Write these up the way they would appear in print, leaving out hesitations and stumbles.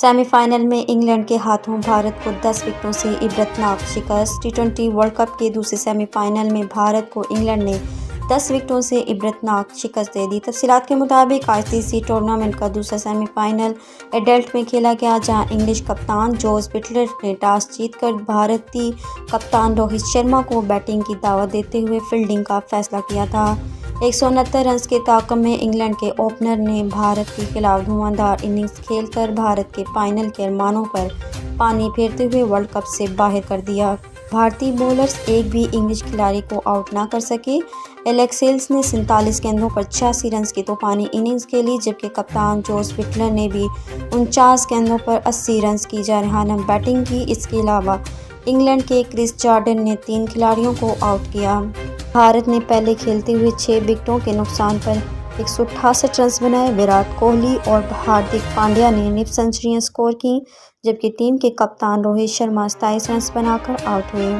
Semifinal में England के हाथों भारत को 10 विकेटों से इबरतनाक शिकस्त। टी20 वर्ल्ड कप के दूसरे सेमीफाइनल में भारत को इंग्लैंड ने 10 विकेटों से इबरतनाक शिकस्त दे दी। तफसीलात के मुताबिक आईसीसी टूर्नामेंट का दूसरा सेमीफाइनल एडलेड में खेला गया, जहां इंग्लिश कप्तान जोस बटलर ने टॉस जीतकर भारतीय कप्तान रोहित शर्मा को बैटिंग की दावत देते हुए फील्डिंग का फैसला किया था। 169 रन के ताकम में इंग्लैंड के ओपनर ने भारत के खिलाफ धुआंधार इनिंग्स खेलकर भारत के फाइनल के अरमानों पर पानी फेरते हुए वर्ल्ड कप से बाहर कर दिया। भारतीय बॉलर्स एक भी इंग्लिश खिलाड़ी को आउट ना कर सके। एलेक्स हेल्स ने 47 गेंदों पर 86 रन की तूफानी इनिंग्स खेली, जबकि कप्तान जोस बटलर ने भी 49 गेंदों पर 80 रन की जारहाना बैटिंग की। इसके अलावा इंग्लैंड के क्रिस जॉर्डन ने 3 खिलाड़ियों को आउट किया। भारत ने पहले खेलते हुए 6 विकेटों के नुकसान पर 168 रन बनाए। विराट कोहली और हार्दिक पांड्या ने निप सेंचुरियां स्कोर की, जबकि टीम के कप्तान रोहित शर्मा 27 रन बनाकर आउट हुए।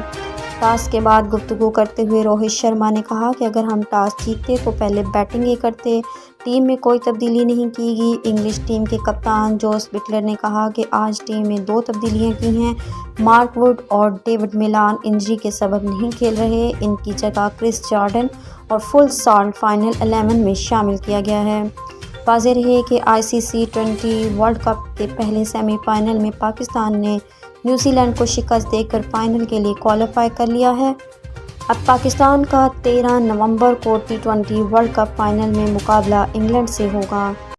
टॉस के बाद गुफ्तगू करते हुए रोहित शर्मा ने कहा कि अगर हम टॉस जीतते तो पहले बैटिंग ही करते, टीम में कोई तब्दीली नहीं की गई। इंग्लिश टीम के कप्तान जोस बटलर ने कहा कि आज टीम में 2 तब्दीलियां की हैं। मार्क वुड और डेविड मिलान इंजरी के सबब नहीं खेल रहे, इनकी जगह क्रिस जॉर्डन और फुल सॉल्ट फाइनल 11 में शामिल किया गया है। वाज़ेह रहे कि आईसीसी T20 वर्ल्ड कप के पहले सेमीफाइनल में पाकिस्तान ने न्यूजीलैंड को शिकस्त देकर फाइनल के लिए क्वालिफाई कर लिया है। अब पाकिस्तान का 13 नवंबर को T20 वर्ल्ड कप फाइनल में मुकाबला इंग्लैंड से होगा।